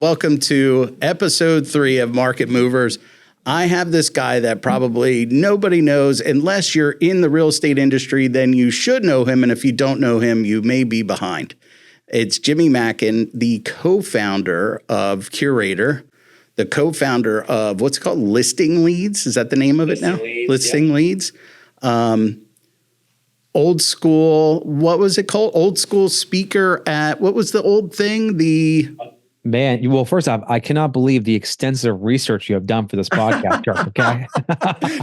Welcome to episode 3 of Market Movers. I have this guy that probably nobody knows. Unless you're in the real estate industry, then you should know him. And if you don't know him, you may be behind. It's Jimmy Mackin, the co-founder of Curator, the co-founder of what's it called? Listing Leads. Is that the name of it now? Listing Leads. Old school, what was it called? Old school speaker at, what was the old thing? Man, well, first off, I cannot believe the extensive research you have done for this podcast, Kirk, okay?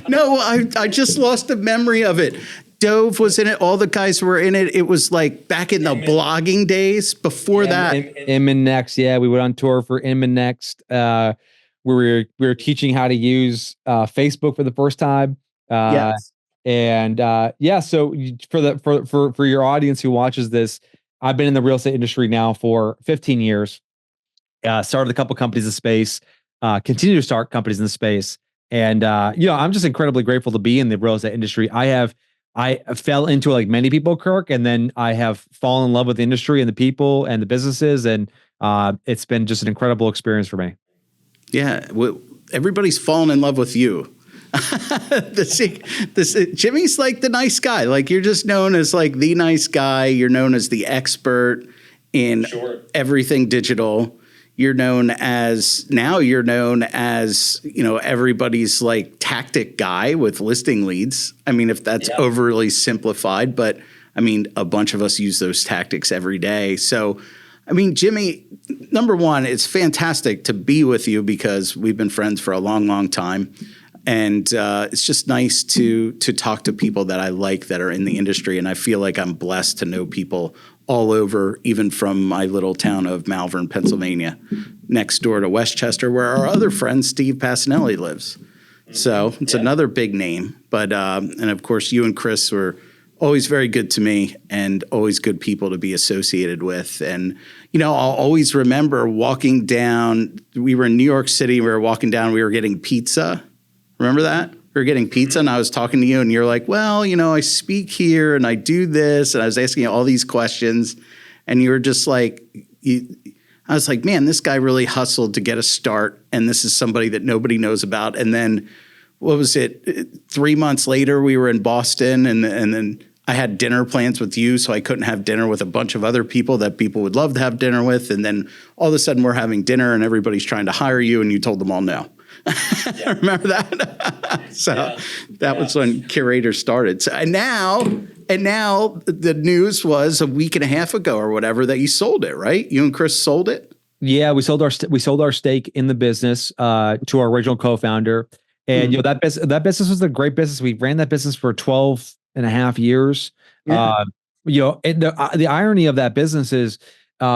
No, I just lost the memory of it. Dove was in it. All the guys were in it. It was like back in the blogging days before that. Inman Next. Yeah, we went on tour for Inman Next. We were teaching how to use Facebook for the first time. Yes. And so for your audience who watches this, I've been in the real estate industry now for 15 years. Started a couple companies in the space, continue to start companies in the space. And, I'm just incredibly grateful to be in the real estate industry. I fell into it like many people, Kirk, and then I have fallen in love with the industry and the people and the businesses. And it's been just an incredible experience for me. Yeah. Everybody's fallen in love with you. Jimmy's like the nice guy. Like you're just known as like the nice guy. You're known as the expert in everything digital. You're known as everybody's like tactic guy with listing leads. I mean, if that's overly simplified, but I mean, a bunch of us use those tactics every day. So, I mean, Jimmy, number one, it's fantastic to be with you because we've been friends for a long, long time. And it's just nice to talk to people that I like that are in the industry. And I feel like I'm blessed to know people all over, even from my little town of Malvern, Pennsylvania, next door to Westchester, where our other friend, Steve Passanelli, lives. So it's another big name. But and of course, you and Chris were always very good to me and always good people to be associated with. And, I'll always remember walking down. We were in New York City. We were walking down. We were getting pizza. Remember that? We were getting pizza and I was talking to you and you're like, well, I speak here and I do this. And I was asking you all these questions and you were just like, I was like, man, this guy really hustled to get a start. And this is somebody that nobody knows about. And then what was it? 3 months later, we were in Boston and then I had dinner plans with you. So I couldn't have dinner with a bunch of other people that people would love to have dinner with. And then all of a sudden we're having dinner and everybody's trying to hire you and you told them all no. Remember that? That was when Curator started. So, and now the news was a week and a half ago or whatever that you sold it, right? You and Chris sold it. Yeah, we sold our stake in the business to our original co-founder, and that business was a great business. We ran that business for 12 and a half years. Yeah. And the irony of that business is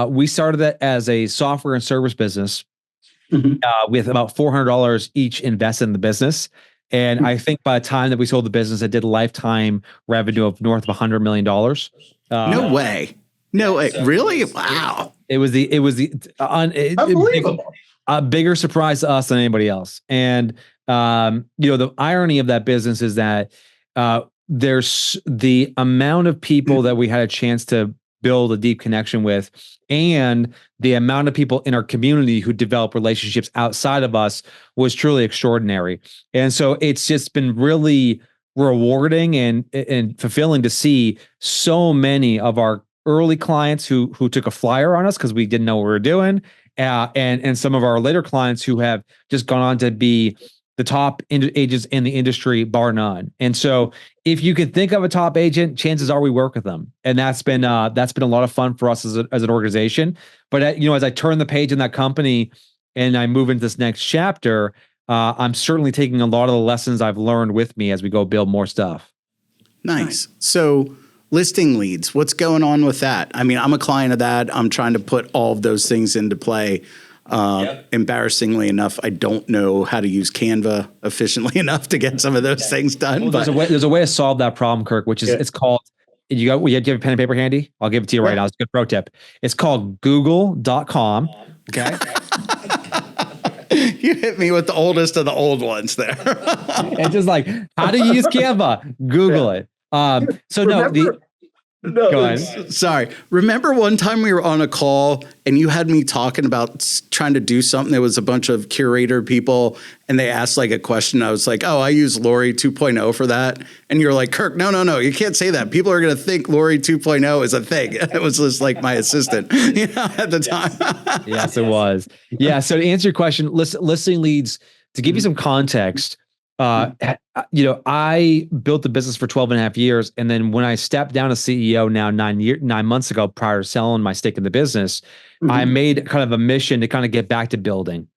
we started that as a software and service business. With about $400 each invested in the business. And I think by the time that we sold the business, it did a lifetime revenue of north of $100 million. No way. Really? Wow. It was unbelievable. A bigger surprise to us than anybody else. And, the irony of that business is that there's the amount of people that we had a chance to build a deep connection with, and the amount of people in our community who develop relationships outside of us was truly extraordinary. And so it's just been really rewarding and fulfilling to see so many of our early clients who took a flyer on us because we didn't know what we were doing, and some of our later clients who have just gone on to be the top agents in the industry, bar none. And so if you could think of a top agent, chances are we work with them. And that's been a lot of fun for us as an organization. But as I turn the page in that company and I move into this next chapter, I'm certainly taking a lot of the lessons I've learned with me as we go build more stuff. Nice. So listing leads, what's going on with that? I mean, I'm a client of that. I'm trying to put all of those things into play. Embarrassingly enough, I don't know how to use Canva efficiently enough to get some of those things done. Well, there's a way to solve that problem, Kirk, which is it's called. Do you have a pen and paper handy? I'll give it to you right now. It's a good pro tip. It's called Google.com. Okay. You hit me with the oldest of the old ones there. It's just like, how do you use Canva? Google it. No, Go ahead. sorry. Remember one time we were on a call and you had me talking about trying to do something. There was a bunch of Curator people and they asked like a question. I was like, oh, I use Lori 2.0 for that. And you're like, Kirk, no, you can't say that. People are going to think Lori 2.0 is a thing. It was just like my assistant, at the time. Yes, it was. Yeah. So to answer your question, listing leads, to give you some context, I built the business for 12 and a half years. And then when I stepped down as CEO now 9 months ago, prior to selling my stake in the business, I made kind of a mission to kind of get back to building.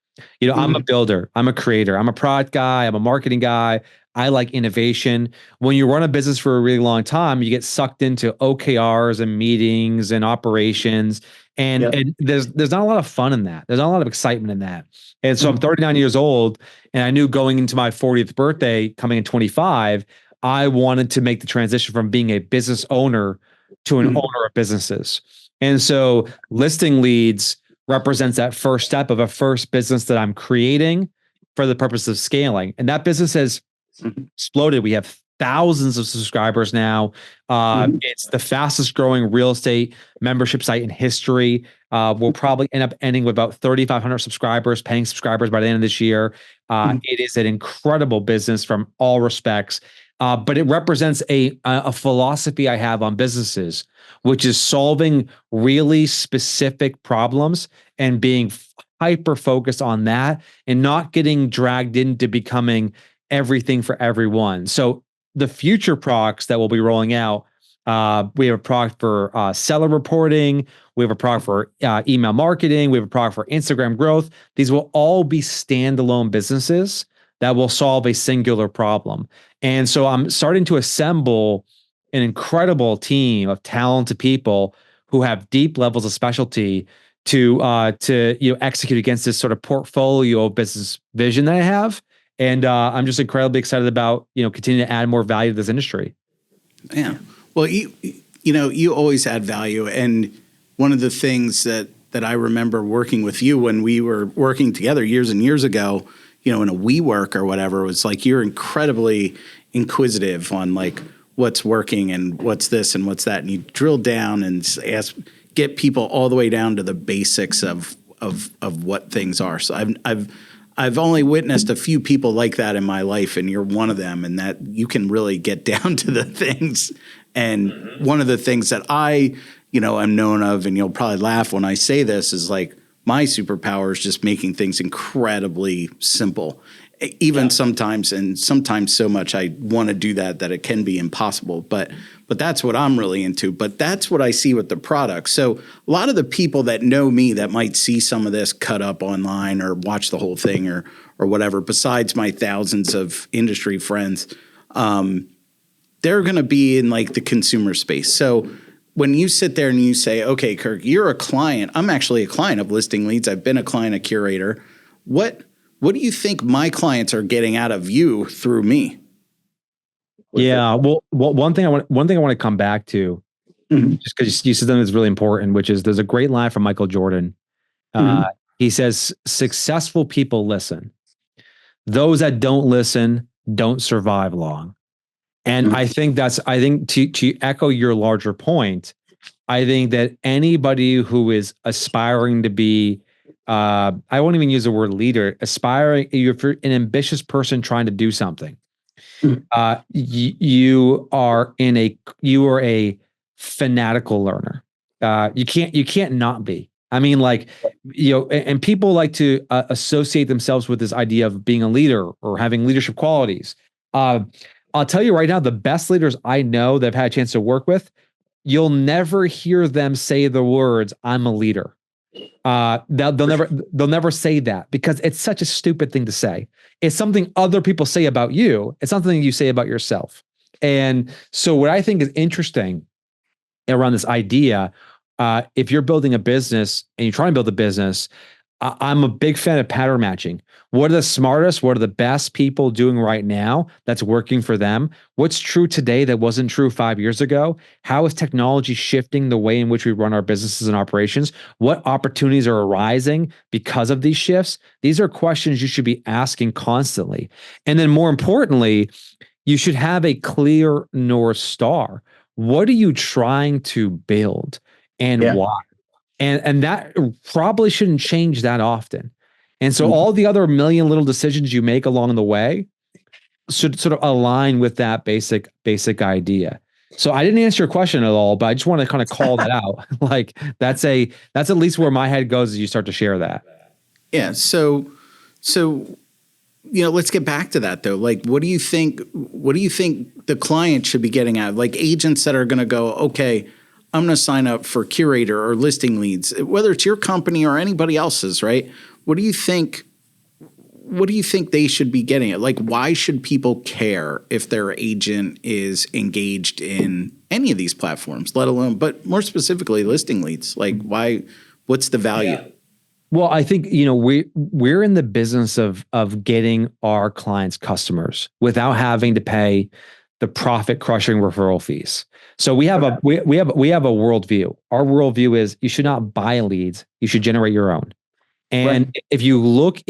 I'm a builder, I'm a creator, I'm a product guy, I'm a marketing guy. I like innovation. When you run a business for a really long time, you get sucked into OKRs and meetings and operations. And there's not a lot of fun in that. There's not a lot of excitement in that. And so I'm 39 years old, and I knew going into my 40th birthday, coming in 25, I wanted to make the transition from being a business owner to an owner of businesses. And so listing leads represents that first step of a first business that I'm creating for the purpose of scaling. And that business has exploded. We have thousands of subscribers now. It's the fastest growing real estate membership site in history. We'll probably end up ending with about 3,500 subscribers, paying subscribers by the end of this year. It is an incredible business from all respects. But it represents a philosophy I have on businesses, which is solving really specific problems and being hyper focused on that and not getting dragged into becoming everything for everyone. So the future products that we'll be rolling out, we have a product for seller reporting. We have a product for email marketing. We have a product for Instagram growth. These will all be standalone businesses that will solve a singular problem. And so I'm starting to assemble an incredible team of talented people who have deep levels of specialty to execute against this sort of portfolio of business vision that I have. And I'm just incredibly excited about continuing to add more value to this industry. Yeah. Well, you always add value, and one of the things that I remember working with you when we were working together years and years ago, in a WeWork or whatever, was like you're incredibly inquisitive on like what's working and what's this and what's that, and you drill down and get people all the way down to the basics of what things are. So I've only witnessed a few people like that in my life, and you're one of them, and that you can really get down to the things. And one of the things that I, am known of, and you'll probably laugh when I say this, is like my superpower is just making things incredibly simple. Even sometimes so much I want to do that it can be impossible. But that's what I'm really into. But that's what I see with the product. So a lot of the people that know me that might see some of this cut up online or watch the whole thing or whatever, besides my thousands of industry friends, they're going to be in like the consumer space. So when you sit there and you say, okay, Kirk, you're a client. I'm actually a client of Listing Leads. I've been a client of Curator. What do you think my clients are getting out of you through me? Yeah. Well, one thing I want to come back to, just because you said something that's really important, which is there's a great line from Michael Jordan. He says, successful people listen. Those that don't listen don't survive long. And I think to echo your larger point, I think that anybody who is aspiring to be, I won't even use the word leader, aspiring, if you're an ambitious person trying to do something, you are a fanatical learner. You can't not be. I mean, like, and people like to associate themselves with this idea of being a leader or having leadership qualities. I'll tell you right now, the best leaders I know that I've had a chance to work with, you'll never hear them say the words, "I'm a leader." They'll never say that because it's such a stupid thing to say. It's something other people say about you. It's something you say about yourself. And so what I think is interesting around this idea, if you're building a business and you're trying to build a business, I'm a big fan of pattern matching. What are the smartest, what are the best people doing right now that's working for them? What's true today that wasn't true 5 years ago? How is technology shifting the way in which we run our businesses and operations? What opportunities are arising because of these shifts? These are questions you should be asking constantly. And then more importantly, you should have a clear North Star. what are you trying to build and why? And that probably shouldn't change that often. And so all the other million little decisions you make along the way should sort of align with that basic idea. So I didn't answer your question at all, but I just want to kind of call that out. Like that's at least where my head goes as you start to share that. Yeah. So let's get back to that though. Like, what do you think the client should be getting out? Like agents that are going to go, okay, I'm going to sign up for Curator or Listing Leads, whether it's your company or anybody else's, right? What do you think they should be getting at? Like, why should people care if their agent is engaged in any of these platforms, let alone, but more specifically, Listing Leads? Like, why? What's the value? Yeah. Well, I think, we're in the business of getting our clients customers without having to pay the profit crushing referral fees. So we have a worldview. Our worldview is you should not buy leads, you should generate your own. And if you look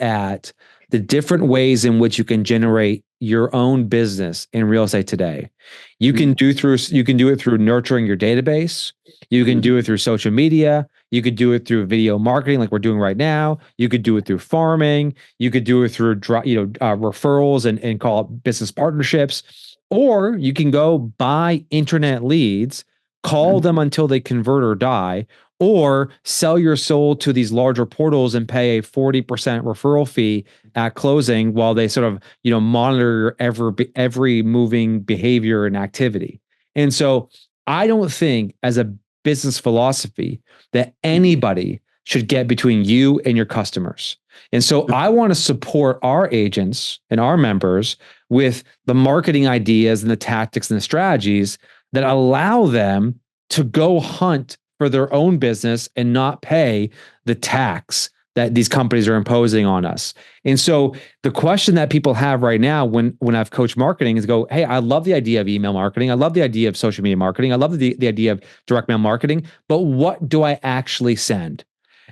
at the different ways in which you can generate your own business in real estate today, you can do it through nurturing your database. You can do it through social media. You could do it through video marketing, like we're doing right now. You could do it through farming. You could do it through referrals and call it business partnerships, or you can go buy internet leads, call them until they convert or die, or sell your soul to these larger portals and pay a 40% referral fee at closing while they sort of, monitor every moving behavior and activity. And so I don't think as a business philosophy that anybody should get between you and your customers. And so I want to support our agents and our members with the marketing ideas and the tactics and the strategies that allow them to go hunt for their own business and not pay the tax that these companies are imposing on us. And so the question that people have right now when I've coached marketing is go, hey, I love the idea of email marketing. I love the idea of social media marketing. I love the idea of direct mail marketing, but what do I actually send?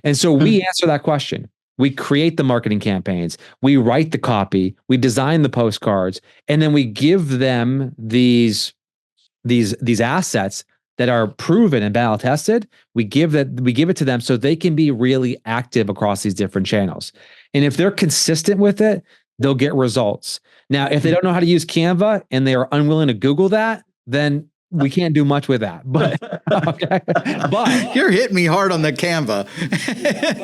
And so we answer that question. We create the marketing campaigns. We write the copy. We design the postcards, and then we give them these assets that are proven and battle tested. We give it to them so they can be really active across these different channels. And if they're consistent with it, they'll get results. Now, if they don't know how to use Canva and they are unwilling to Google that, then we can't do much with that. But okay. But you're hitting me hard on the Canva.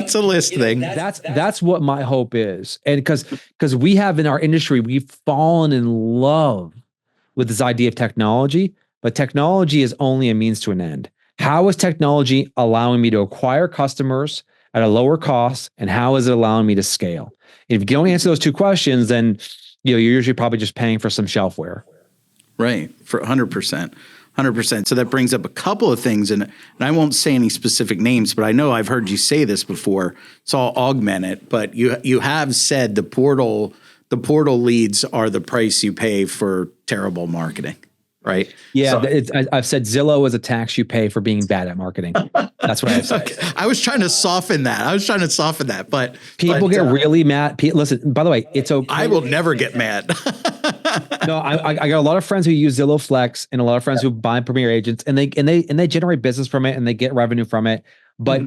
It's a list thing. That's what my hope is. And because we have in our industry, we've fallen in love with this idea of technology. But technology is only a means to an end. How is technology allowing me to acquire customers at a lower cost, and how is it allowing me to scale? If you don't answer those two questions, then you're usually probably just paying for some shelfware. Right, for 100%. 100%. So that brings up a couple of things, and I won't say any specific names, but I know I've heard you say this before, so I'll augment it. But you have said the portal leads are the price you pay for terrible marketing. Right. Yeah. I've said Zillow is a tax you pay for being bad at marketing. That's what I've said. Okay. I was trying to soften that. But people get really mad. Listen, by the way, it's okay. I will never get mad. No, I got a lot of friends who use Zillow Flex and a lot of friends who buy Premier Agents, and they generate business from it and they get revenue from it. But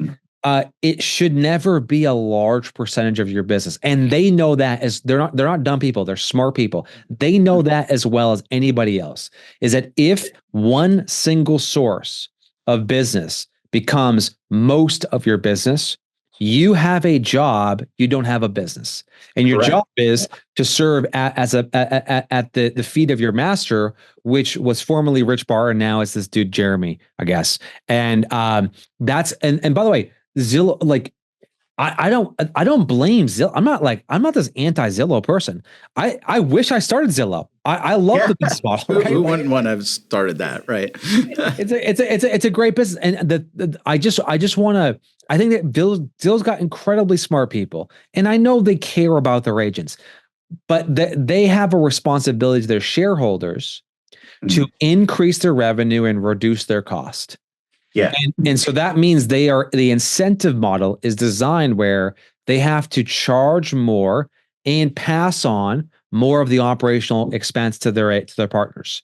it should never be a large percentage of your business. And they know that as they're not dumb people, they're smart people. They know that as well as anybody else, is that if one single source of business becomes most of your business, you have a job, you don't have a business. And your job is to serve at the feet of your master, which was formerly Rich Barr and now it's this dude Jeremy, I guess. And that's and by the way, Zillow, like I don't blame Zillow. I'm not this anti-Zillow person. I wish I started Zillow. I love the business model. Right? Who wouldn't want to have started that, right? It's a great business, and I just want to. I think that Zillow's got incredibly smart people, and I know they care about their agents, but they have a responsibility to their shareholders to increase their revenue and reduce their cost. Yeah. And so that means the incentive model is designed where they have to charge more and pass on more of the operational expense to their partners.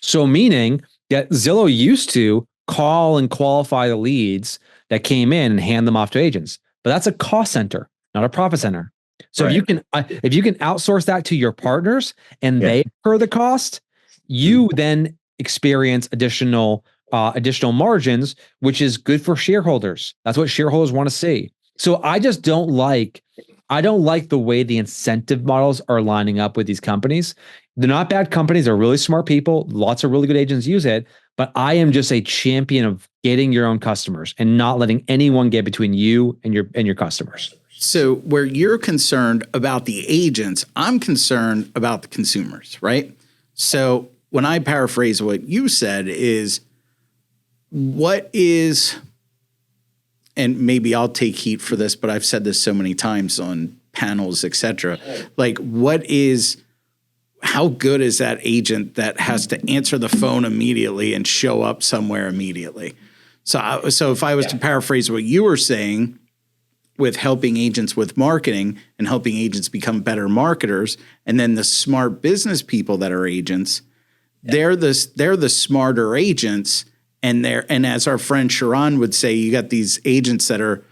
So meaning that Zillow used to call and qualify the leads that came in and hand them off to agents, but that's a cost center, not a profit center. So if you can outsource that to your partners and they incur the cost, you then experience additional margins, which is good for shareholders. That's what shareholders want to see. So I just don't like the way the incentive models are lining up with these companies. They're not bad companies. They're really smart people. Lots of really good agents use it. But I am just a champion of getting your own customers and not letting anyone get between you and your customers. So where you're concerned about the agents, I'm concerned about the consumers, right? So when I paraphrase what you said is, what is, and maybe I'll take heat for this, but I've said this so many times on panels, et cetera. Like, how good is that agent that has to answer the phone immediately and show up somewhere immediately? So if I was to paraphrase what you were saying with helping agents with marketing and helping agents become better marketers, and then the smart business people that are agents, they're the smarter agents. And as our friend Sharon would say, you got these agents that are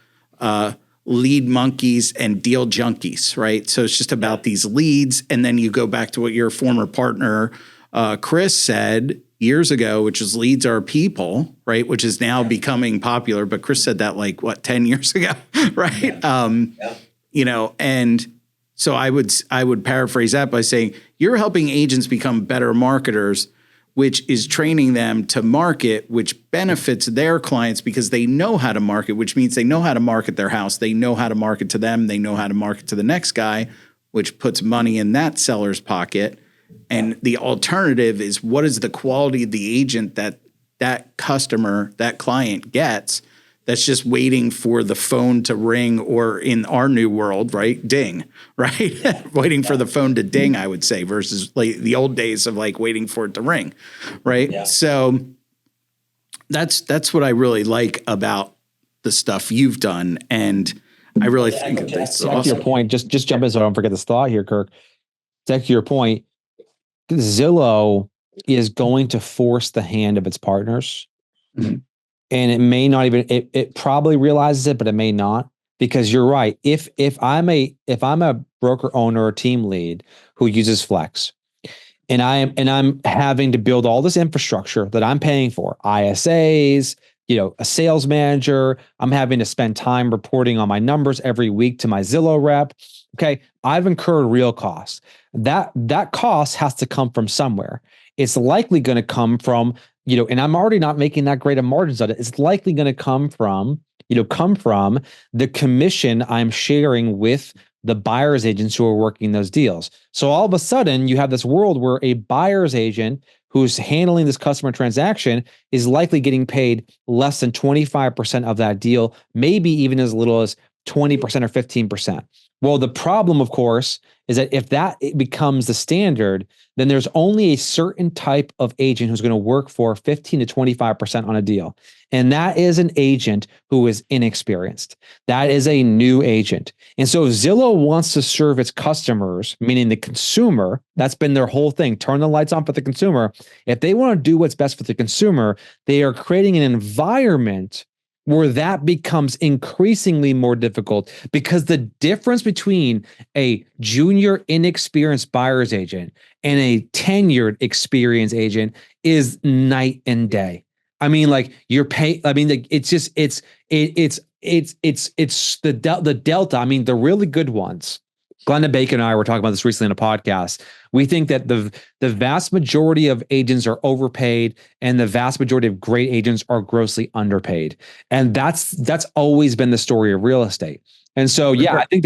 lead monkeys and deal junkies, right? So it's just about these leads. And then you go back to what your former partner, Chris, said years ago, which is leads are people, right? Which is now becoming popular. But Chris said that 10 years ago, right? And so I would paraphrase that by saying, you're helping agents become better marketers, which is training them to market, which benefits their clients because they know how to market, which means they know how to market their house. They know how to market to them. They know how to market to the next guy, which puts money in that seller's pocket. And the alternative is, what is the quality of the agent that customer, that client gets, that's just waiting for the phone to ring, or in our new world, right, ding, right? Waiting for the phone to ding, I would say, versus the old days of waiting for it to ring, right? Yeah. So that's what I really like about the stuff you've done, and I really think that's awesome. To your point, just jump in so I don't forget this thought here, Kirk. To your point, Zillow is going to force the hand of its partners. Mm-hmm. And it may not even, it probably realizes it, but it may not, because you're right. If I'm a broker owner or team lead who uses Flex, and I'm having to build all this infrastructure that I'm paying for, ISAs, a sales manager, I'm having to spend time reporting on my numbers every week to my Zillow rep. Okay, I've incurred real costs. That cost has to come from somewhere. It's likely going to come from, and I'm already not making that great of margins on it. It's likely going to come from the commission I'm sharing with the buyer's agents who are working those deals. So all of a sudden, you have this world where a buyer's agent who's handling this customer transaction is likely getting paid less than 25% of that deal, maybe even as little as 20% or 15%. Well, the problem, of course, is that if that becomes the standard, then there's only a certain type of agent who's going to work for 15 to 25% on a deal. And that is an agent who is inexperienced. That is a new agent. And so Zillow wants to serve its customers, meaning the consumer. That's been their whole thing. Turn the lights on for the consumer. If they want to do what's best for the consumer, they are creating an environment where that becomes increasingly more difficult, because the difference between a junior inexperienced buyer's agent and a tenured experienced agent is night and day. I mean, you're paying, it's the delta. I mean, the really good ones. Glenda Bacon and I were talking about this recently in a podcast. We think that the vast majority of agents are overpaid, and the vast majority of great agents are grossly underpaid. And that's always been the story of real estate. And so, yeah, I think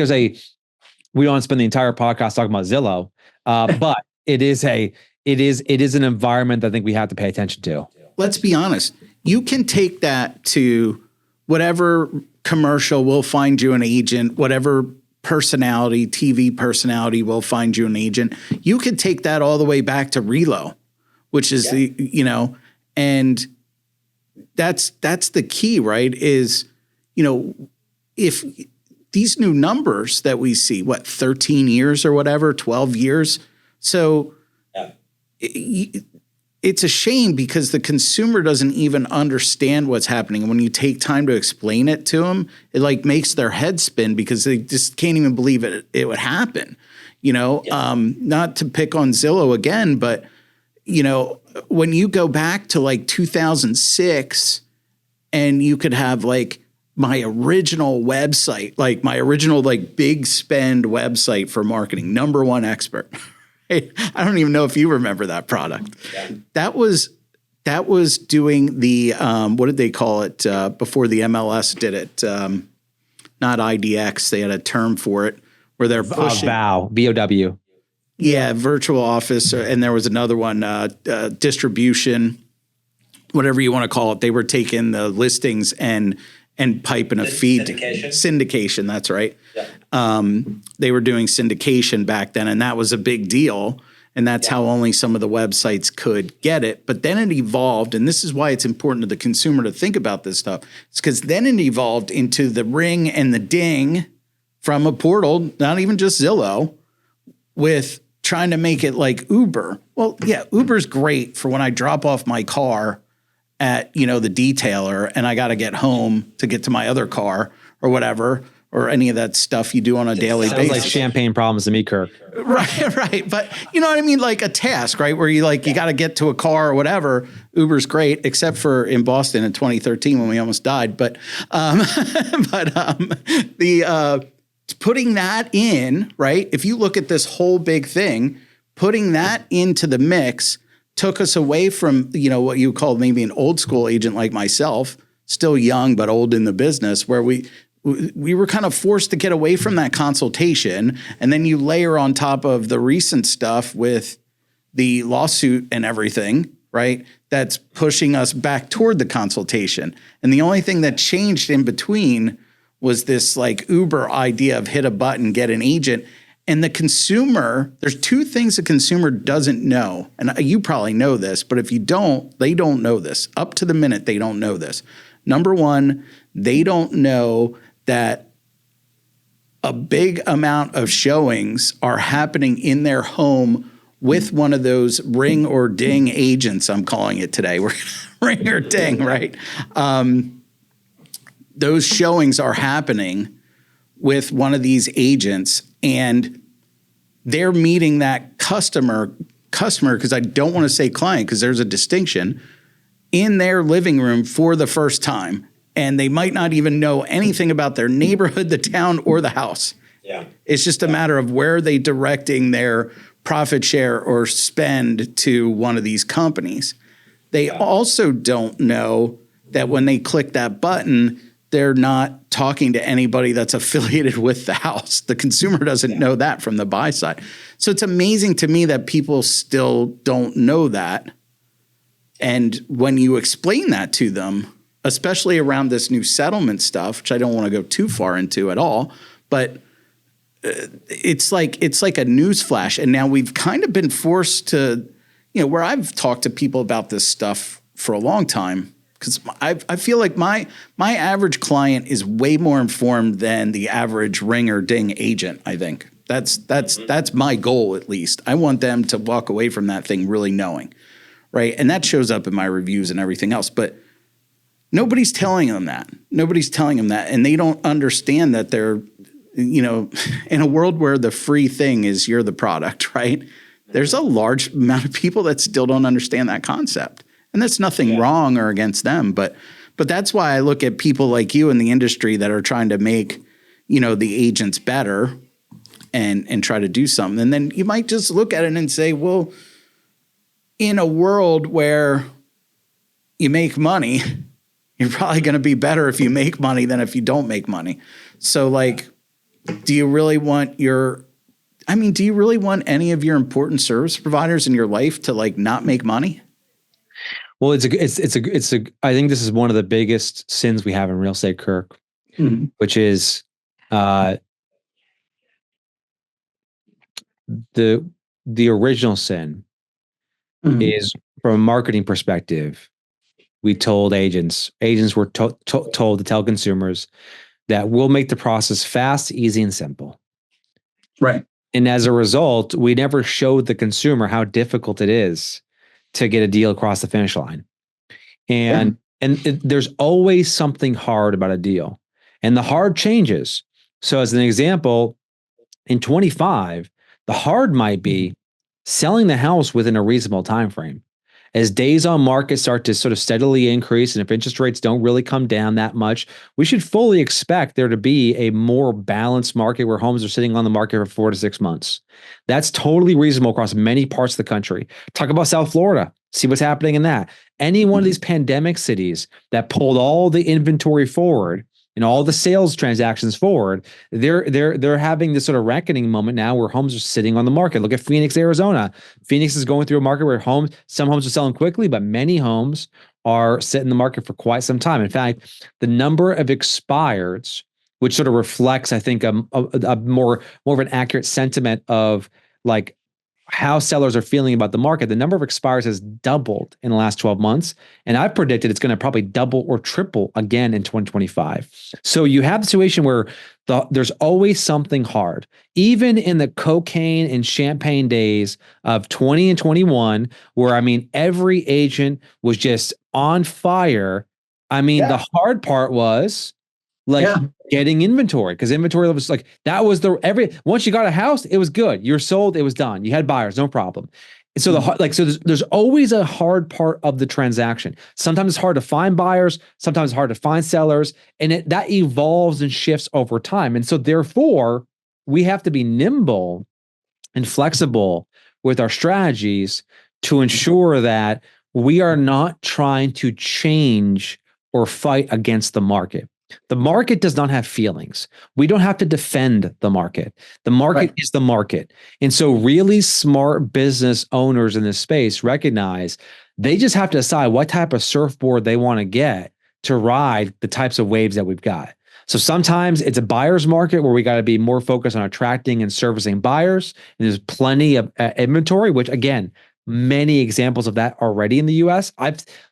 we don't spend the entire podcast talking about Zillow, but it is an environment that I think we have to pay attention to. Let's be honest. You can take that to whatever commercial will find you an agent, whatever personality, TV personality will find you an agent. You could take that all the way back to Relo, which is and that's the key, right? Is, if these new numbers that we see, 13 years or whatever, 12 years. So it's a shame because the consumer doesn't even understand what's happening. And when you take time to explain it to them, it like makes their head spin because they just can't even believe it would happen. Not to pick on Zillow again, but when you go back to like 2006 and you could have like my original website, like my original like big spend website for marketing, #1 expert. I don't even know if you remember that product. Yeah. That was doing the what did they call it before the MLS did it? Not IDX. They had a term for it where they're pushing VOW. Yeah, virtual office, and there was another one, distribution, whatever you want to call it. They were taking the listings and piping a feed. Syndication, that's right. Yeah. They were doing syndication back then, and that was a big deal. And that's how only some of the websites could get it. But then it evolved, and this is why it's important to the consumer to think about this stuff. It's because then it evolved into the ring and the ding from a portal, not even just Zillow, with trying to make it like Uber. Well, yeah, Uber's great for when I drop off my car at, the detailer and I got to get home to get to my other car or whatever, or any of that stuff you do on a daily basis. Sounds like champagne problems to me, Kirk. Right. But you know what I mean? Like a task, right? Where you got to get to a car or whatever. Uber's great, except for in Boston in 2013 when we almost died. But putting that in, right? If you look at this whole big thing, putting that into the mix took us away from, what you call maybe an old school agent like myself, still young but old in the business, where we were kind of forced to get away from that consultation. And then you layer on top of the recent stuff with the lawsuit and everything, right? That's pushing us back toward the consultation. And the only thing that changed in between was this like Uber idea of hit a button, get an agent. And the consumer, there's two things the consumer doesn't know. And you probably know this, but if you don't, they don't know this. Up to the minute, they don't know this. Number one, they don't know that a big amount of showings are happening in their home with one of those ring or ding agents, I'm calling it today. We're ring or ding, right? Those showings are happening with one of these agents, and they're meeting that customer, because I don't want to say client, because there's a distinction, in their living room for the first time. And they might not even know anything about their neighborhood, the town, or the house. Yeah. It's just a matter of where are they directing their profit share or spend to one of these companies. They also don't know that when they click that button, they're not talking to anybody that's affiliated with the house. The consumer doesn't know that from the buy side. So it's amazing to me that people still don't know that. And when you explain that to them, especially around this new settlement stuff, which I don't want to go too far into at all, but it's like a news flash. And now we've kind of been forced to, where I've talked to people about this stuff for a long time, because I feel like my average client is way more informed than the average ring or ding agent. I think that's my goal, at least. I want them to walk away from that thing really knowing, right? And that shows up in my reviews and everything else. But nobody's telling them that. And they don't understand that they're, in a world where the free thing is you're the product, right? There's a large amount of people that still don't understand that concept. And that's nothing wrong or against them. But that's why I look at people like you in the industry that are trying to make, the agents better and try to do something. And then you might just look at it and say, well, in a world where you make money, you're probably going to be better if you make money than if you don't make money. So do you really want any of your important service providers in your life to not make money? Well, I think this is one of the biggest sins we have in real estate, Kirk, which is the original sin is from a marketing perspective. We told agents were told to tell consumers that we'll make the process fast, easy, and simple. Right. And as a result, we never showed the consumer how difficult it is to get a deal across the finish line. And there's always something hard about a deal, and the hard changes. So as an example, in 25, the hard might be selling the house within a reasonable time frame. As days on market start to sort of steadily increase, and if interest rates don't really come down that much, we should fully expect there to be a more balanced market where homes are sitting on the market for 4 to 6 months. That's totally reasonable across many parts of the country. Talk about South Florida. See what's happening in that. Any one of these pandemic cities that pulled all the inventory forward and all the sales transactions forward, they're having this sort of reckoning moment now where homes are sitting on the market. Look at Phoenix, Arizona. Phoenix is going through a market where some homes are selling quickly, but many homes are sitting in the market for quite some time. In fact, the number of expireds, which sort of reflects, I think, a more of an accurate sentiment of like how sellers are feeling about the market, the number of expires has doubled in the last 12 months. And I've predicted it's going to probably double or triple again in 2025. So you have the situation where there's always something hard. Even in the cocaine and champagne days of 20 and 21, where, I mean, every agent was just on fire. I mean, the hard part was getting inventory, because inventory was like, that was once you got a house, it was good. You're sold, it was done. You had buyers, no problem. And so there's always a hard part of the transaction. Sometimes it's hard to find buyers, sometimes it's hard to find sellers, and that evolves and shifts over time. And so therefore, we have to be nimble and flexible with our strategies to ensure that we are not trying to change or fight against the market. The market does not have feelings. We don't have to defend the market. The market is the market. And so really smart business owners in this space recognize they just have to decide what type of surfboard they want to get to ride the types of waves that we've got. So sometimes it's a buyer's market where we got to be more focused on attracting and servicing buyers. And there's plenty of inventory, which, again, many examples of that already in the US.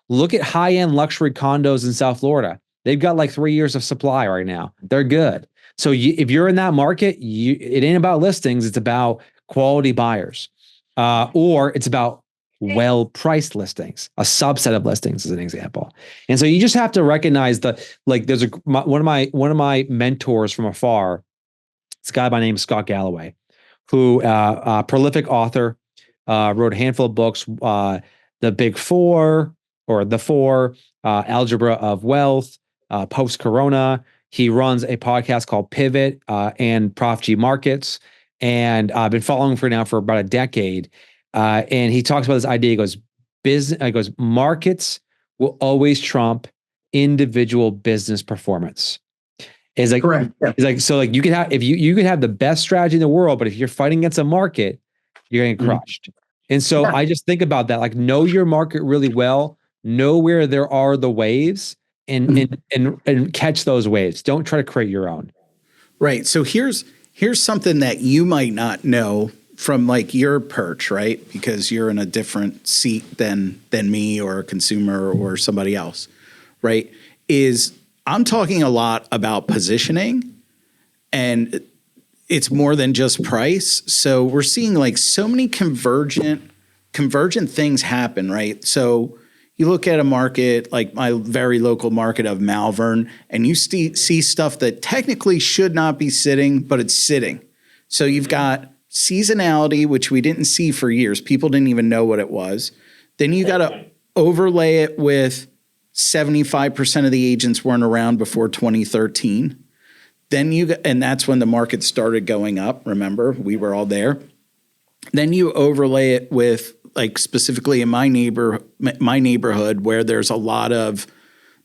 Look at high-end luxury condos in South Florida. They've got like 3 years of supply right now. They're good. So if you're in that market, it ain't about listings. It's about quality buyers, or it's about well-priced listings, a subset of listings as an example. And so you just have to recognize that, like, there's one of my mentors from afar. It's a guy by the name of Scott Galloway, who prolific author, wrote a handful of books, The Big Four or The Four, Algebra of Wealth, Post-Corona. He runs a podcast called Pivot and Prof G Markets. And I've been following for about a decade. And he talks about this idea. He goes, markets will always trump individual business performance. It's like, correct. Yeah. It's like, so like you could have, if you could have the best strategy in the world, but if you're fighting against a market, you're getting crushed. And so I just think about that, like, know your market really well, know where there are the waves, and catch those waves. Don't try to create your own. Right. So here's something that you might not know from like your perch, right? Because you're in a different seat than me or a consumer or somebody else, right? Is I'm talking a lot about positioning, and it's more than just price. So we're seeing like so many convergent things happen, right? So you look at a market like my very local market of Malvern, and you see stuff that technically should not be sitting, but it's sitting. So you've got seasonality, which we didn't see for years. People didn't even know what it was. Then you got to overlay it with 75% of the agents weren't around before 2013. And that's when the market started going up. Remember, we were all there. Then you overlay it with, like, specifically in my neighborhood, where there's a lot of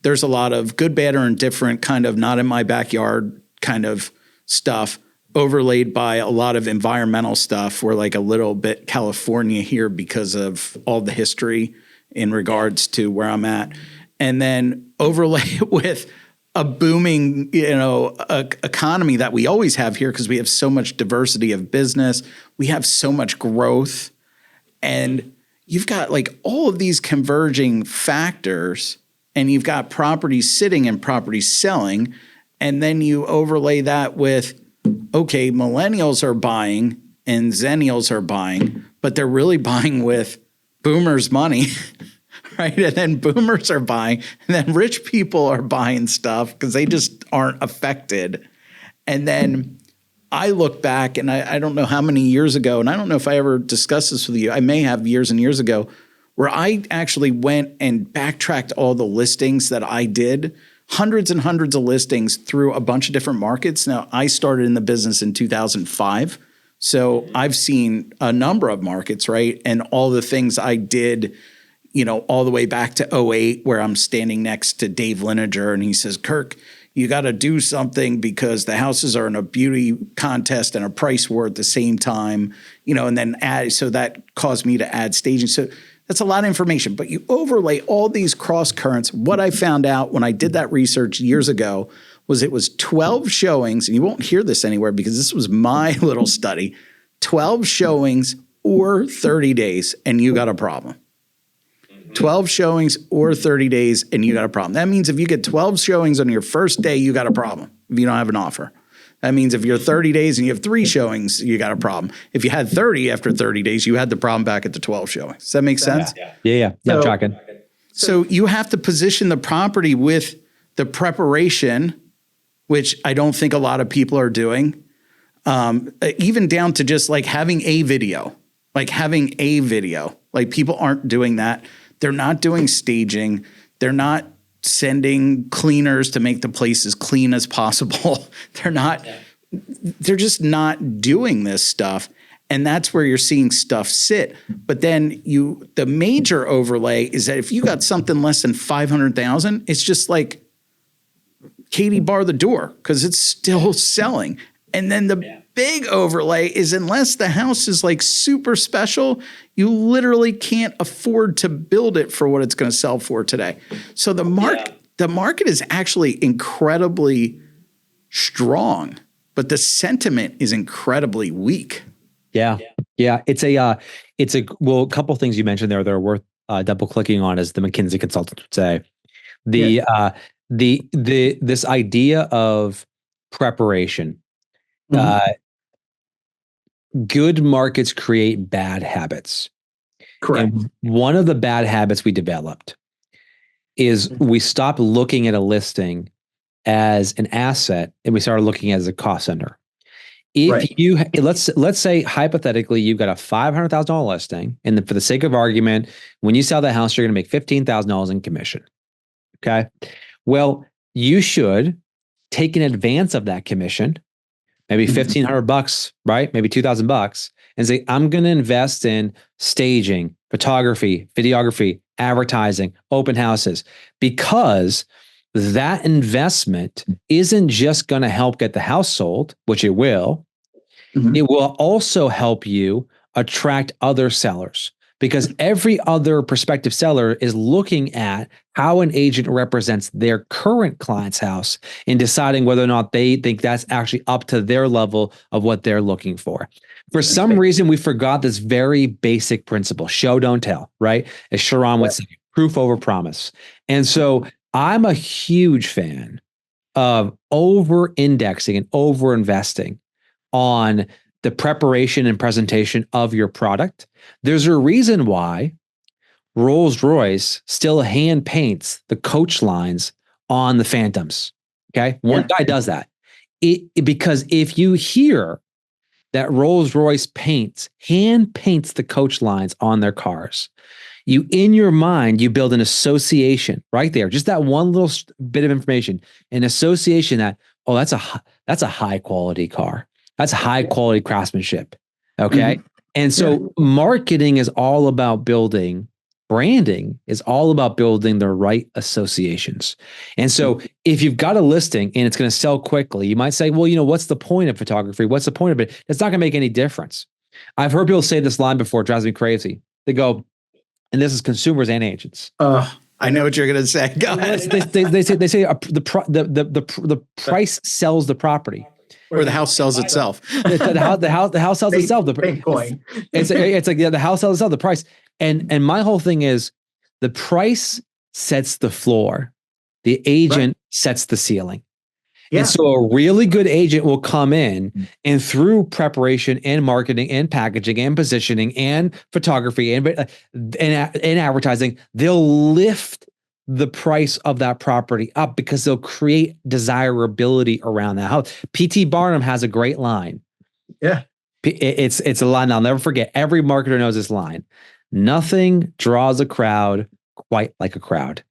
good, bad, or indifferent kind of not in my backyard kind of stuff, overlaid by a lot of environmental stuff. We're like a little bit California here because of all the history in regards to where I'm at. And then overlay it with a booming, economy that we always have here because we have so much diversity of business. We have so much growth. And you've got like all of these converging factors, and you've got properties sitting and properties selling. And then you overlay that with, okay, millennials are buying and zennials are buying, but they're really buying with boomers' money, right? And then boomers are buying, and then rich people are buying stuff because they just aren't affected. And then I look back, and I don't know how many years ago, and I don't know if I ever discussed this with you. I may have years and years ago, where I actually went and backtracked all the listings that I did, hundreds and hundreds of listings through a bunch of different markets. Now, I started in the business in 2005. So I've seen a number of markets, right? And all the things I did, all the way back to '08, where I'm standing next to Dave Lineker, and he says, Kirk, you got to do something because the houses are in a beauty contest and a price war at the same time, and then so that caused me to add staging. So that's a lot of information, but you overlay all these cross currents. What I found out when I did that research years ago was it was 12 showings, and you won't hear this anywhere because this was my little study, 12 showings or 30 days, and you got a problem. 12 showings or 30 days, and you got a problem. That means if you get 12 showings on your first day, you got a problem if you don't have an offer. That means if you're 30 days and you have 3 showings, you got a problem. If you had 30 after 30 days, you had the problem back at the 12 showings. Does that make sense? Yeah. I'm tracking. So you have to position the property with the preparation, which I don't think a lot of people are doing, even down to just like having a video. Like people aren't doing that. They're not doing staging. They're not sending cleaners to make the place as clean as possible. They're just not doing this stuff. And that's where you're seeing stuff sit. But then the major overlay is that if you got something less than 500,000, it's just like Katie bar the door because it's still selling. And then the big overlay is unless the house is like super special, you literally can't afford to build it for what it's going to sell for today. So the market is actually incredibly strong, but the sentiment is incredibly weak. Yeah. It's a couple of things you mentioned there that are worth double clicking on, as the McKinsey consultant would say. This idea of preparation. Good markets create bad habits. Correct. And one of the bad habits we developed is we stopped looking at a listing as an asset and we started looking at it as a cost center. Let's say hypothetically you've got a $500,000 listing, and for the sake of argument, when you sell the house, you're going to make $15,000 in commission. Okay. Well, you should take an advance of that commission, maybe $1,500, right? Maybe $2,000, and say, I'm going to invest in staging, photography, videography, advertising, open houses, because that investment isn't just going to help get the house sold, which it will. It will also help you attract other sellers, because every other prospective seller is looking at how an agent represents their current client's house in deciding whether or not they think that's actually up to their level of what they're looking for. For some reason, we forgot this very basic principle: show, don't tell, right? As Sharon would say, proof over promise. And so I'm a huge fan of over-indexing and over-investing on the preparation and presentation of your product. There's a reason why Rolls-Royce still hand paints the coach lines on the Phantoms. Okay. One guy does that. Because if you hear that Rolls-Royce hand paints the coach lines on their cars, you, in your mind, you build an association right there. Just that one little bit of information, an association that, oh, that's a high quality car. That's high quality craftsmanship. Okay. And so marketing is all about building, branding is all about building the right associations. And so if you've got a listing and it's going to sell quickly, you might say, well, what's the point of photography? What's the point of it? It's not going to make any difference. I've heard people say this line before. It drives me crazy. They go, and this is consumers and agents. I know what you're going to say. Go ahead. They say the price sells the property. Or the house sells itself. The house sells itself. Bitcoin. It's like the house sells itself. The price, and my whole thing is, the price sets the floor, the agent sets the ceiling. And so a really good agent will come in and through preparation and marketing and packaging and positioning and photography and advertising, they'll lift the price of that property up because they'll create desirability around that house. P.T. Barnum has a great line. Yeah. It's a line I'll never forget. Every marketer knows this line. Nothing draws a crowd quite like a crowd.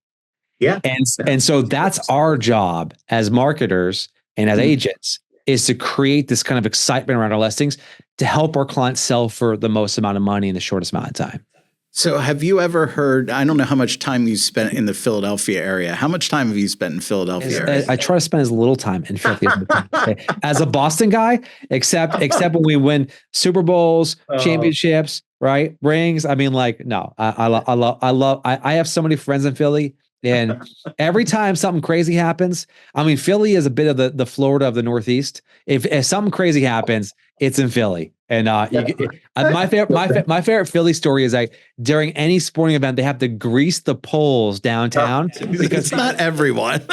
Yeah. And so that's our job as marketers and as agents, is to create this kind of excitement around our listings to help our clients sell for the most amount of money in the shortest amount of time. So have you ever heard, I don't know how much time you spent in the Philadelphia area. How much time have you spent in Philadelphia area? I try to spend as little time in Philadelphia as a Boston guy, except when we win Super Bowls, championships, right? Rings. I mean, like, no, I have so many friends in Philly. And every time something crazy happens, I mean, Philly is a bit of the Florida of the Northeast. If something crazy happens, it's in Philly. And my favorite Philly story is like during any sporting event, they have to grease the poles downtown because it's not everyone.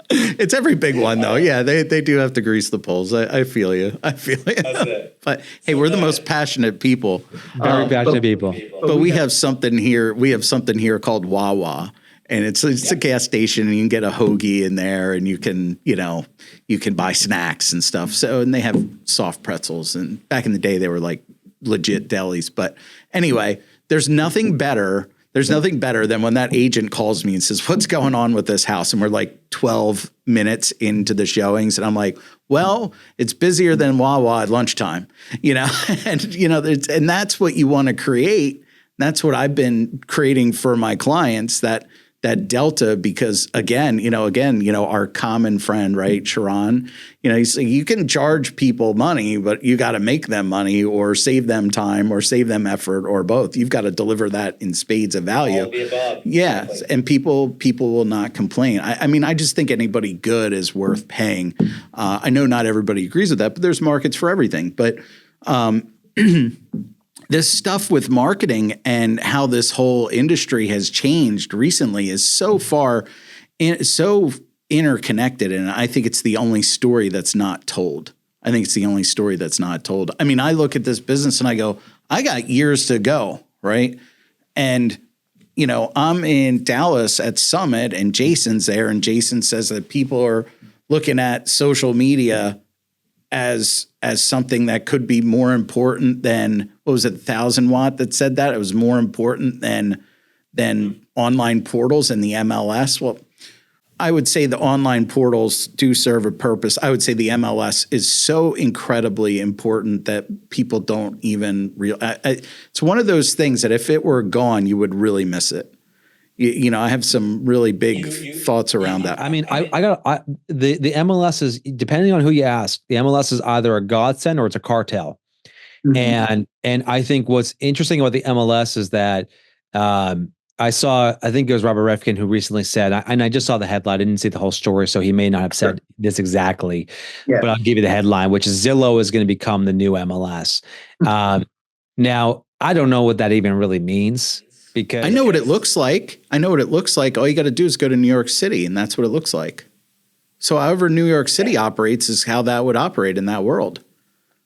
It's every big one though. Yeah, they do have to grease the poles. I feel you. That's it. But hey, we're the most passionate people. Very passionate people. But we have something here. We have something here called Wawa. And it's a gas station, and you can get a hoagie in there, and you can buy snacks and stuff. So, and they have soft pretzels. And back in the day, they were like legit delis. But anyway, there's nothing better than when that agent calls me and says, "What's going on with this house?" And we're like 12 minutes into the showings, and I'm like, "Well, it's busier than Wawa at lunchtime," and that's what you want to create. That's what I've been creating for my clients, that delta, because again, our common friend, right, Sharon, he's like, you can charge people money, but you got to make them money or save them time or save them effort or both. You've got to deliver that in spades of value. Yeah, and people will not complain. I mean, I just think anybody good is worth paying. I know not everybody agrees with that, but there's markets for everything. But this stuff with marketing and how this whole industry has changed recently is so interconnected. And I think it's the only story that's not told. I mean, I look at this business and I go, I got years to go, right? And, I'm in Dallas at Summit and Jason's there. And Jason says that people are looking at social media as something that could be more important than, what was it, 1000 Watt that said that? It was more important than online portals and the MLS. Well, I would say the online portals do serve a purpose. I would say the MLS is so incredibly important that people don't even realize. It's one of those things that if it were gone, you would really miss it. I have some really big thoughts around that. I mean, the MLS is, depending on who you ask, the MLS is either a godsend or it's a cartel. Mm-hmm. And I think what's interesting about the MLS is that I think it was Robert Refkin who recently said, and I just saw the headline, I didn't see the whole story, so he may not have said this exactly, but I'll give you the headline, which is Zillow is going to become the new MLS. Now, I don't know what that even really means. Because I know what it looks like. All you got to do is go to New York City, and that's what it looks like. So however New York City operates is how that would operate in that world.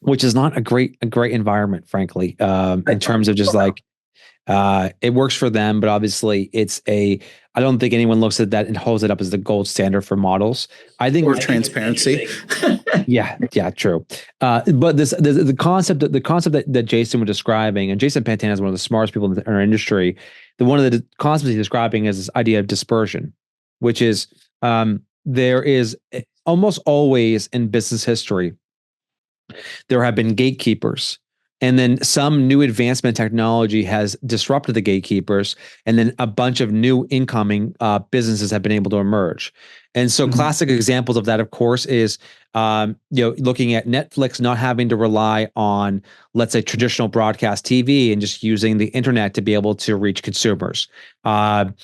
Which is not a great environment, frankly, in terms of just like, it works for them, but obviously I don't think anyone looks at that and holds it up as the gold standard for models. I think transparency. Yeah, true. But the concept that Jason was describing, and Jason Pantana is one of the smartest people in our industry. One of the concepts he's describing is this idea of dispersion, which is there is almost always in business history, there have been gatekeepers. And then some new advancement technology has disrupted the gatekeepers, and then a bunch of new incoming businesses have been able to emerge. And so, classic examples of that, of course, is looking at Netflix not having to rely on, let's say, traditional broadcast TV and just using the internet to be able to reach consumers. And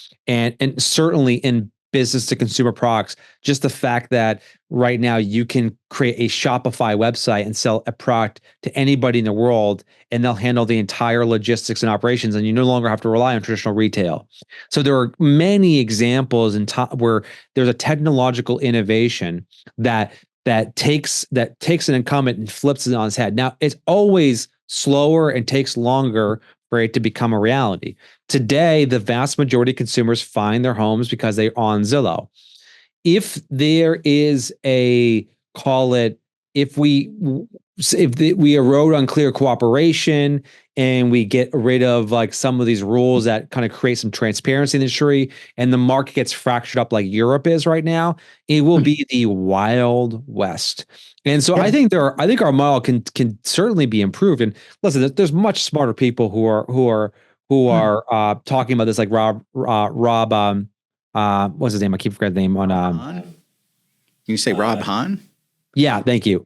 certainly in business to consumer products, just the fact that right now you can create a Shopify website and sell a product to anybody in the world, and they'll handle the entire logistics and operations, and you no longer have to rely on traditional retail. So there are many examples where there's a technological innovation that takes an incumbent and flips it on its head. Now, it's always slower and takes longer for it to become a reality. Today, the vast majority of consumers find their homes because they're on Zillow. If there is if we erode unclear cooperation and we get rid of like some of these rules that kind of create some transparency in the industry, and the market gets fractured up like Europe is right now, it will be the Wild West. And so I think our model can certainly be improved. And listen, there's much smarter people who are talking about this, like Rob, what's his name? I keep forgetting the name on. Can you say Rob Hahn? Yeah, thank you.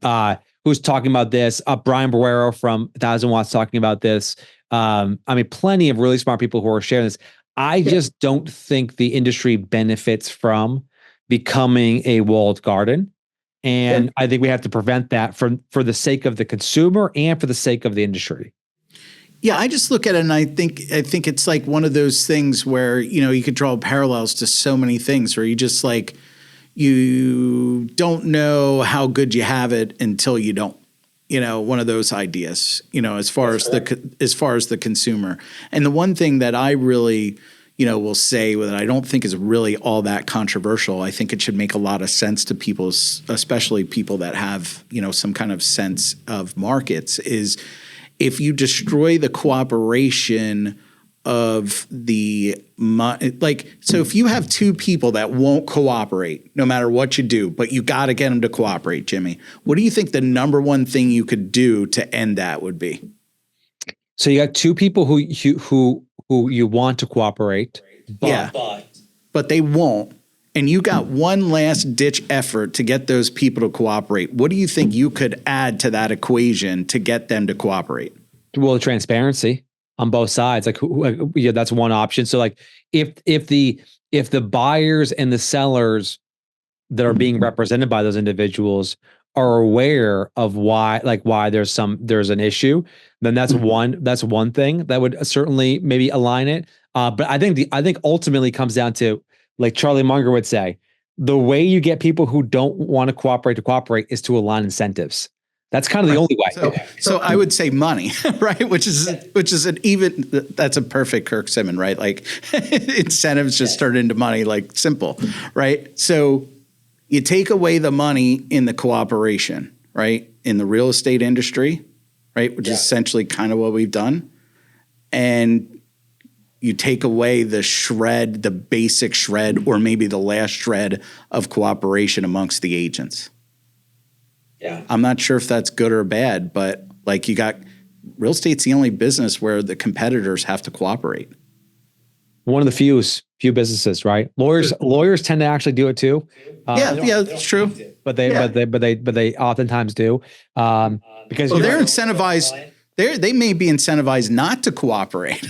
Who's talking about this? Brian Barrero from 1000 Watts talking about this. I mean, plenty of really smart people who are sharing this. I just don't think the industry benefits from becoming a walled garden. And I think we have to prevent that for the sake of the consumer and for the sake of the industry. Yeah, I just look at it and I think it's like one of those things where, you could draw parallels to so many things where you just like, you don't know how good you have it until you don't. One of those ideas, as far as the consumer. And the one thing that I really, will say that I don't think is really all that controversial. I think it should make a lot of sense to people, especially people that have, some kind of sense of markets, is if you destroy the cooperation of so if you have two people that won't cooperate no matter what you do, but you got to get them to cooperate, Jimmy, what do you think the number one thing you could do to end that would be? So you got two people who you want to cooperate, but they won't. And you got one last ditch effort to get those people to cooperate. What do you think you could add to that equation to get them to cooperate? Well, transparency on both sides. That's one option. So like if the buyers and the sellers that are being represented by those individuals are aware of why there's an issue, then that's one thing that would certainly maybe align it. But I think ultimately comes down to, like Charlie Munger would say, the way you get people who don't want to cooperate is to align incentives. That's kind of the only way. So I would say money, right? Which is that's a perfect Kirk Simmon, right? Like incentives just turn into money, like simple, right? So you take away the money in the cooperation, right? In the real estate industry, right? Which is essentially kind of what we've done. And you take away the basic shred, or maybe the last shred of cooperation amongst the agents. Yeah. I'm not sure if that's good or bad, but like real estate's the only business where the competitors have to cooperate. One of the few businesses, right? Lawyers tend to actually do it too. That's true. But they oftentimes do because they're incentivized. They may be incentivized not to cooperate,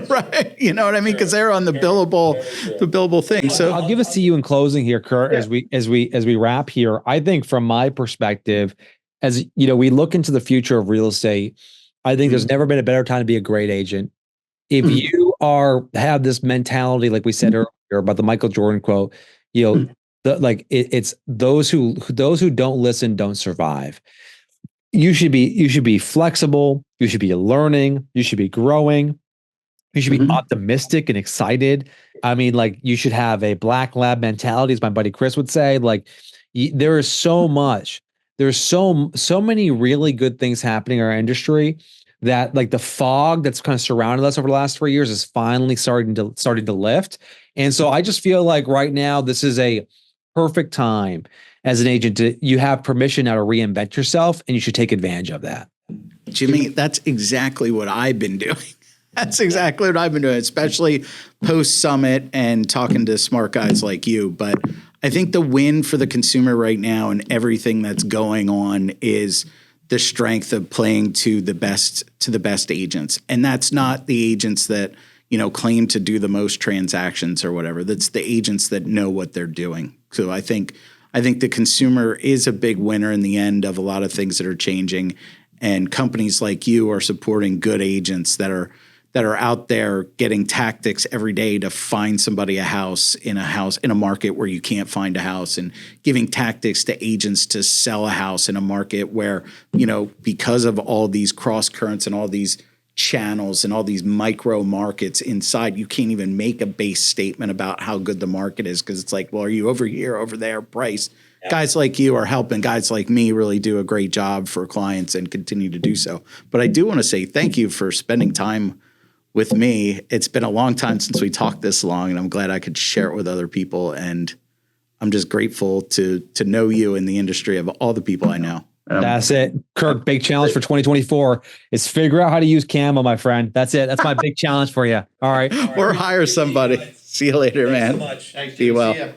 right? You know what I mean? Because they're on the billable thing. So I'll give us to you in closing here, Kurt, as we wrap here. I think from my perspective, as we look into the future of real estate, I think there's never been a better time to be a great agent. If you have this mentality, like we said earlier about the Michael Jordan quote, it's those who don't listen don't survive. You should be flexible. You should be learning. You should be growing. You should be optimistic and excited. I mean, like you should have a black lab mentality, as my buddy Chris would say. Like there is so much. There's so many really good things happening in our industry that like the fog that's kind of surrounded us over the last 3 years is finally starting to lift. And so I just feel like right now this is a perfect time as an agent you have permission now to reinvent yourself, and you should take advantage of that. Jimmy, that's exactly what I've been doing. That's exactly what I've been doing, especially post-summit and talking to smart guys like you. But I think the win for the consumer right now and everything that's going on is the strength of playing to the best agents. And that's not the agents that, claim to do the most transactions or whatever. That's the agents that know what they're doing. So I think the consumer is a big winner in the end of a lot of things that are changing, and companies like you are supporting good agents that are out there getting tactics every day to find somebody a house in a market where you can't find a house, and giving tactics to agents to sell a house in a market where, because of all these cross currents and all these channels and all these micro markets inside, you can't even make a base statement about how good the market is, because it's like, well, are you over here, over there, price? Yeah. Guys like you are helping guys like me really do a great job for clients and continue to do so. But I do want to say thank you for spending time with me. It's been a long time since we talked this long, and I'm glad I could share it with other people. And I'm just grateful to know you in the industry of all the people I know. That's it. Kirk, big challenge for 2024 is figure out how to use Canva, my friend. That's it. That's my big challenge for you. All right. Or hire somebody. See you later, man. Thanks so much. See you well.